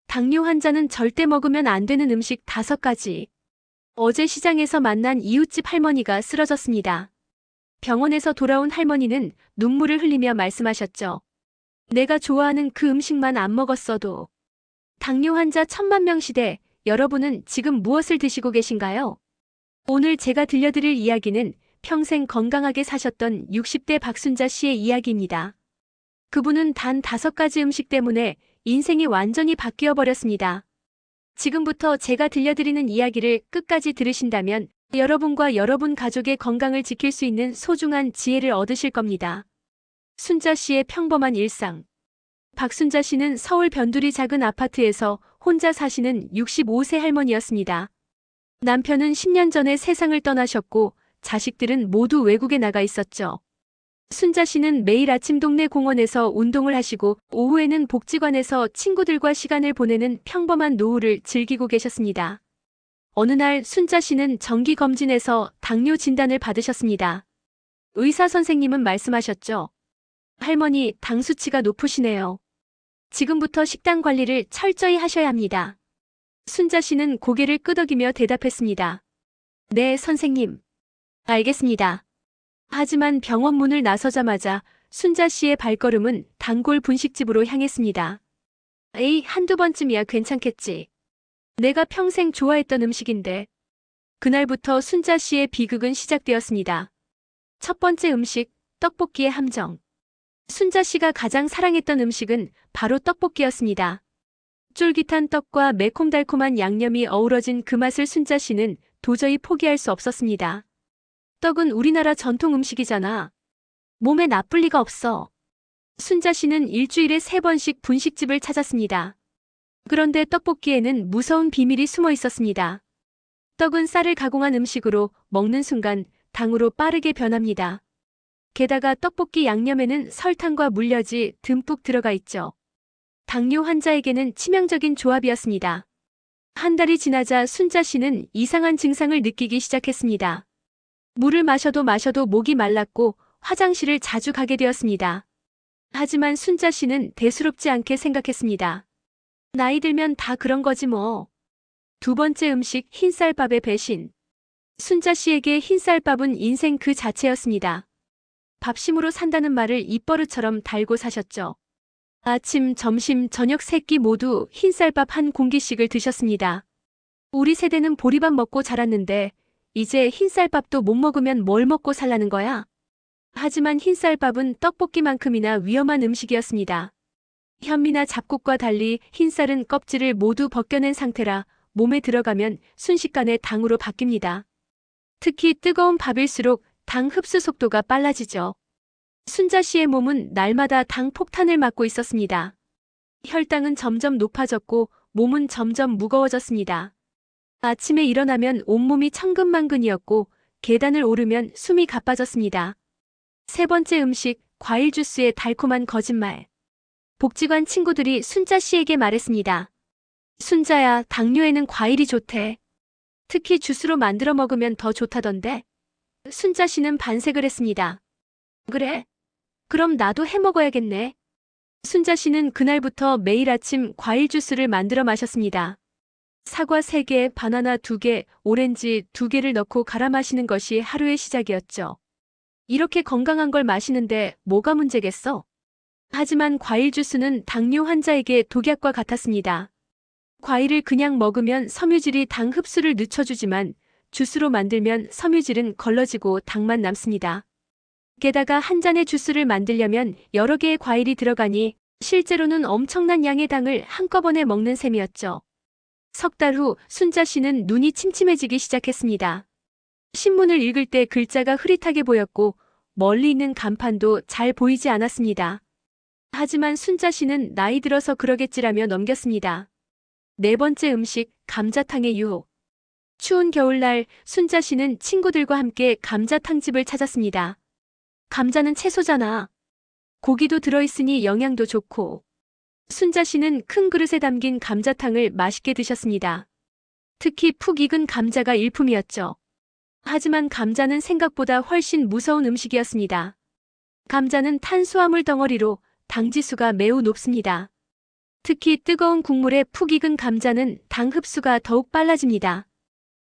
당뇨 환자는 절대 먹으면 안 되는 음식 5가지. 어제 시장에서 만난 이웃집 할머니가 쓰러졌습니다. 병원에서 돌아온 할머니는 눈물을 흘리며 말씀하셨죠. 내가 좋아하는 그 음식만 안 먹었어도. 당뇨 환자 10,000명 시대, 여러분은 지금 무엇을 드시고 계신가요? 오늘 제가 들려드릴 이야기는 평생 건강하게 사셨던 60대 박순자 씨의 이야기입니다. 그분은 단 5가지 음식 때문에 인생이 완전히 바뀌어 버렸습니다. 지금부터 제가 들려드리는 이야기를 끝까지 들으신다면 여러분과 여러분 가족의 건강을 지킬 수 있는 소중한 지혜를 얻으실 겁니다. 순자 씨의 평범한 일상. 박순자 씨는 서울 변두리 작은 아파트에서 혼자 사시는 65세 할머니였습니다. 남편은 10년 전에 세상을 떠나셨고 자식들은 모두 외국에 나가 있었죠. 순자 씨는 매일 아침 동네 공원에서 운동을 하시고 오후에는 복지관에서 친구들과 시간을 보내는 평범한 노후를 즐기고 계셨습니다. 어느 날 순자 씨는 정기 검진에서 당뇨 진단을 받으셨습니다. 의사 선생님은 말씀하셨죠. 할머니, 당 수치가 높으시네요. 지금부터 식단 관리를 철저히 하셔야 합니다. 순자 씨는 고개를 끄덕이며 대답했습니다. 네, 선생님. 알겠습니다. 하지만 병원 문을 나서자마자 순자 씨의 발걸음은 단골 분식집으로 향했습니다. 에이, 한두 번쯤이야 괜찮겠지. 내가 평생 좋아했던 음식인데. 그날부터 순자 씨의 비극은 시작되었습니다. 첫 번째 음식, 떡볶이의 함정. 순자 씨가 가장 사랑했던 음식은 바로 떡볶이였습니다. 쫄깃한 떡과 매콤달콤한 양념이 어우러진 그 맛을 순자 씨는 도저히 포기할 수 없었습니다. 떡은 우리나라 전통 음식이잖아. 몸에 나쁠 리가 없어. 순자 씨는 일주일에 3번씩 분식집을 찾았습니다. 그런데 떡볶이에는 무서운 비밀이 숨어 있었습니다. 떡은 쌀을 가공한 음식으로 먹는 순간 당으로 빠르게 변합니다. 게다가 떡볶이 양념에는 설탕과 물엿이 듬뿍 들어가 있죠. 당뇨 환자에게는 치명적인 조합이었습니다. 한 달이 지나자 순자 씨는 이상한 증상을 느끼기 시작했습니다. 물을 마셔도 목이 말랐고 화장실을 자주 가게 되었습니다. 하지만 순자 씨는 대수롭지 않게 생각했습니다. 나이 들면 다 그런 거지 뭐. 두 번째 음식, 흰쌀밥의 배신. 순자 씨에게 흰쌀밥은 인생 그 자체였습니다. 밥심으로 산다는 말을 입버릇처럼 달고 사셨죠. 아침, 점심, 저녁 3끼 모두 흰쌀밥 한 공기씩을 드셨습니다. 우리 세대는 보리밥 먹고 자랐는데 이제 흰쌀밥도 못 먹으면 뭘 먹고 살라는 거야? 하지만 흰쌀밥은 떡볶이만큼이나 위험한 음식이었습니다. 현미나 잡곡과 달리 흰쌀은 껍질을 모두 벗겨낸 상태라 몸에 들어가면 순식간에 당으로 바뀝니다. 특히 뜨거운 밥일수록 당 흡수 속도가 빨라지죠. 순자 씨의 몸은 날마다 당 폭탄을 맞고 있었습니다. 혈당은 점점 높아졌고 몸은 점점 무거워졌습니다. 아침에 일어나면 온몸이 천근만근이었고 계단을 오르면 숨이 가빠졌습니다. 세 번째 음식, 과일 주스의 달콤한 거짓말. 복지관 친구들이 순자 씨에게 말했습니다. 순자야, 당뇨에는 과일이 좋대. 특히 주스로 만들어 먹으면 더 좋다던데. 순자 씨는 반색을 했습니다. 그래? 그럼 나도 해 먹어야겠네. 순자 씨는 그날부터 매일 아침 과일 주스를 만들어 마셨습니다. 사과 3개, 바나나 2개, 오렌지 2개를 넣고 갈아 마시는 것이 하루의 시작이었죠. 이렇게 건강한 걸 마시는데 뭐가 문제겠어? 하지만 과일 주스는 당뇨 환자에게 독약과 같았습니다. 과일을 그냥 먹으면 섬유질이 당 흡수를 늦춰주지만 주스로 만들면 섬유질은 걸러지고 당만 남습니다. 게다가 한 잔의 주스를 만들려면 여러 개의 과일이 들어가니 실제로는 엄청난 양의 당을 한꺼번에 먹는 셈이었죠. 석 달 후 순자 씨는 눈이 침침해지기 시작했습니다. 신문을 읽을 때 글자가 흐릿하게 보였고 멀리 있는 간판도 잘 보이지 않았습니다. 하지만 순자 씨는 나이 들어서 그러겠지라며 넘겼습니다. 네 번째 음식, 감자탕의 유혹. 추운 겨울날 순자 씨는 친구들과 함께 감자탕집을 찾았습니다. 감자는 채소잖아. 고기도 들어있으니 영양도 좋고. 순자 씨는 큰 그릇에 담긴 감자탕을 맛있게 드셨습니다. 특히 푹 익은 감자가 일품이었죠. 하지만 감자는 생각보다 훨씬 무서운 음식이었습니다. 감자는 탄수화물 덩어리로 당지수가 매우 높습니다. 특히 뜨거운 국물에 푹 익은 감자는 당 흡수가 더욱 빨라집니다.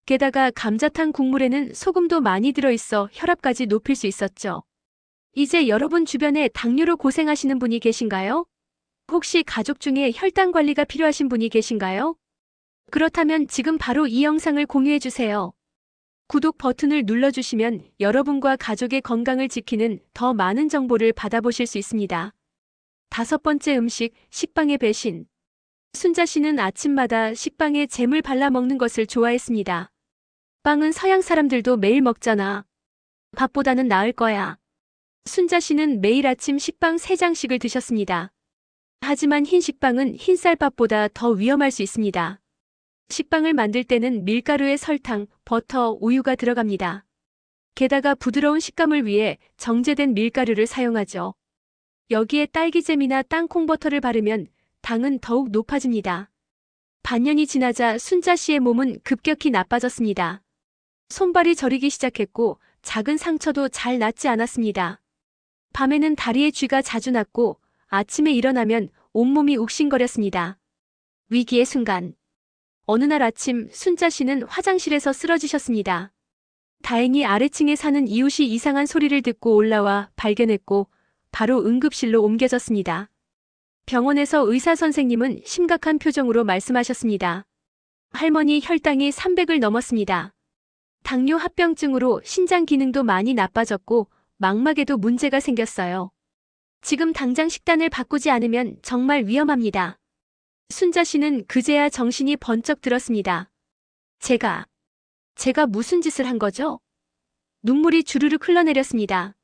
게다가 감자탕 국물에는 소금도 많이 들어있어 혈압까지 높일 수 있었죠. 이제 여러분 주변에 당뇨로 고생하시는 분이 계신가요? 혹시 가족 중에 혈당 관리가 필요하신 분이 계신가요? 그렇다면 지금 바로 이 영상을 공유해주세요. 구독 버튼을 눌러주시면 여러분과 가족의 건강을 지키는 더 많은 정보를 받아보실 수 있습니다. 5번째 음식, 식빵의 배신. 순자 씨는 아침마다 식빵에 잼을 발라 먹는 것을 좋아했습니다. 빵은 서양 사람들도 매일 먹잖아. 밥보다는 나을 거야. 순자 씨는 매일 아침 식빵 3장씩을 드셨습니다. 하지만 흰 식빵은 흰쌀밥보다 더 위험할 수 있습니다. 식빵을 만들 때는 밀가루에 설탕, 버터, 우유가 들어갑니다. 게다가 부드러운 식감을 위해 정제된 밀가루를 사용하죠. 여기에 딸기잼이나 땅콩버터를 바르면 당은 더욱 높아집니다. 반년이 지나자 순자 씨의 몸은 급격히 나빠졌습니다. 손발이 저리기 시작했고 작은 상처도 잘 낫지 않았습니다. 밤에는 다리에 쥐가 자주 났고 아침에 일어나면 온몸이 욱신거렸습니다. 위기의 순간. 어느 날 아침 순자 씨는 화장실에서 쓰러지셨습니다. 다행히 아래층에 사는 이웃이 이상한 소리를 듣고 올라와 발견했고 바로 응급실로 옮겨졌습니다. 병원에서 의사 선생님은 심각한 표정으로 말씀하셨습니다. 할머니 혈당이 300을 넘었습니다. 당뇨 합병증으로 신장 기능도 많이 나빠졌고 망막에도 문제가 생겼어요. 지금 당장 식단을 바꾸지 않으면 정말 위험합니다. 순자 씨는 그제야 정신이 번쩍 들었습니다. 제가 무슨 짓을 한 거죠? 눈물이 주르륵 흘러내렸습니다.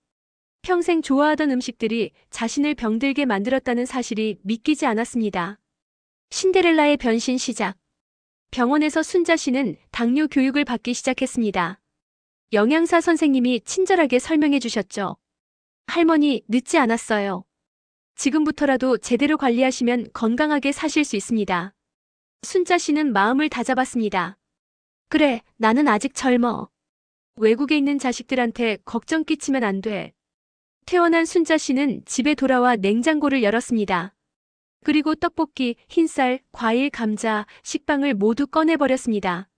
평생 좋아하던 음식들이 자신을 병들게 만들었다는 사실이 믿기지 않았습니다. 신데렐라의 변신 시작. 병원에서 순자 씨는 당뇨 교육을 받기 시작했습니다. 영양사 선생님이 친절하게 설명해 주셨죠. 할머니, 늦지 않았어요. 지금부터라도 제대로 관리하시면 건강하게 사실 수 있습니다. 순자 씨는 마음을 다잡았습니다. 그래, 나는 아직 젊어. 외국에 있는 자식들한테 걱정 끼치면 안 돼. 퇴원한 순자 씨는 집에 돌아와 냉장고를 열었습니다. 그리고 떡볶이, 흰쌀, 과일, 감자, 식빵을 모두 꺼내버렸습니다.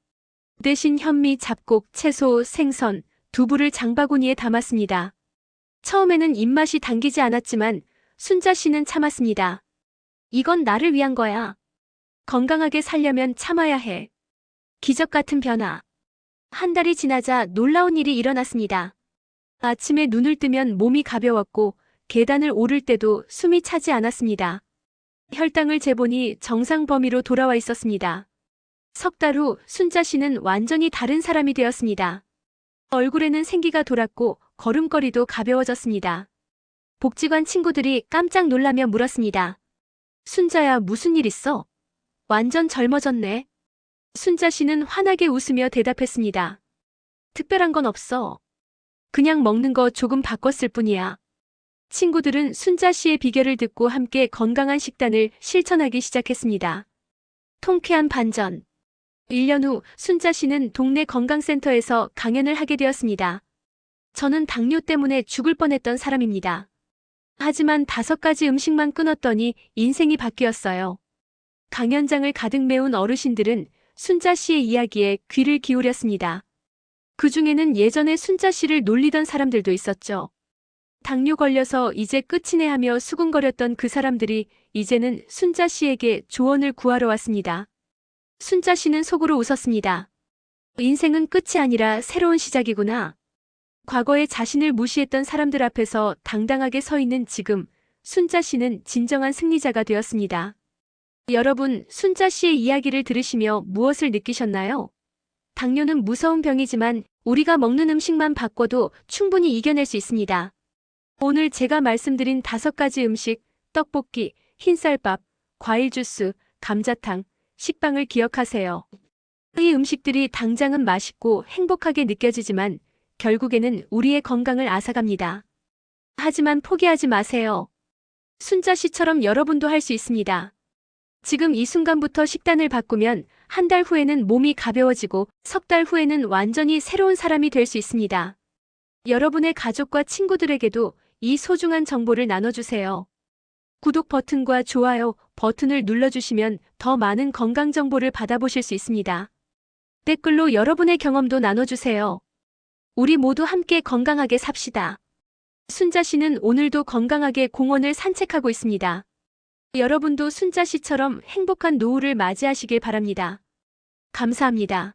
대신 현미, 잡곡, 채소, 생선, 두부를 장바구니에 담았습니다. 처음에는 입맛이 당기지 않았지만 순자 씨는 참았습니다. 이건 나를 위한 거야. 건강하게 살려면 참아야 해. 기적 같은 변화. 한 달이 지나자 놀라운 일이 일어났습니다. 아침에 눈을 뜨면 몸이 가벼웠고 계단을 오를 때도 숨이 차지 않았습니다. 혈당을 재보니 정상 범위로 돌아와 있었습니다. 석 달 후 순자 씨는 완전히 다른 사람이 되었습니다. 얼굴에는 생기가 돌았고 걸음걸이도 가벼워졌습니다. 복지관 친구들이 깜짝 놀라며 물었습니다. 순자야, 무슨 일 있어? 완전 젊어졌네. 순자 씨는 환하게 웃으며 대답했습니다. 특별한 건 없어. 그냥 먹는 거 조금 바꿨을 뿐이야. 친구들은 순자 씨의 비결을 듣고 함께 건강한 식단을 실천하기 시작했습니다. 통쾌한 반전. 1년 후 순자 씨는 동네 건강센터에서 강연을 하게 되었습니다. 저는 당뇨 때문에 죽을 뻔했던 사람입니다. 하지만 5가지 음식만 끊었더니 인생이 바뀌었어요. 강연장을 가득 메운 어르신들은 순자 씨의 이야기에 귀를 기울였습니다. 그 중에는 예전에 순자 씨를 놀리던 사람들도 있었죠. 당뇨 걸려서 이제 끝이네 하며 수군거렸던 그 사람들이 이제는 순자 씨에게 조언을 구하러 왔습니다. 순자 씨는 속으로 웃었습니다. 인생은 끝이 아니라 새로운 시작이구나. 과거에 자신을 무시했던 사람들 앞에서 당당하게 서 있는 지금, 순자 씨는 진정한 승리자가 되었습니다. 여러분, 순자 씨의 이야기를 들으시며 무엇을 느끼셨나요? 당뇨는 무서운 병이지만 우리가 먹는 음식만 바꿔도 충분히 이겨낼 수 있습니다. 오늘 제가 말씀드린 5가지 음식, 떡볶이, 흰쌀밥, 과일 주스, 감자탕, 식빵을 기억하세요. 이 음식들이 당장은 맛있고 행복하게 느껴지지만 결국에는 우리의 건강을 앗아갑니다. 하지만 포기하지 마세요. 순자 씨처럼 여러분도 할 수 있습니다. 지금 이 순간부터 식단을 바꾸면 한 달 후에는 몸이 가벼워지고 석 달 후에는 완전히 새로운 사람이 될 수 있습니다. 여러분의 가족과 친구들에게도 이 소중한 정보를 나눠주세요. 구독 버튼과 좋아요, 버튼을 눌러주시면 더 많은 건강 정보를 받아보실 수 있습니다. 댓글로 여러분의 경험도 나눠주세요. 우리 모두 함께 건강하게 삽시다. 순자 씨는 오늘도 건강하게 공원을 산책하고 있습니다. 여러분도 순자 씨처럼 행복한 노후를 맞이하시길 바랍니다. 감사합니다.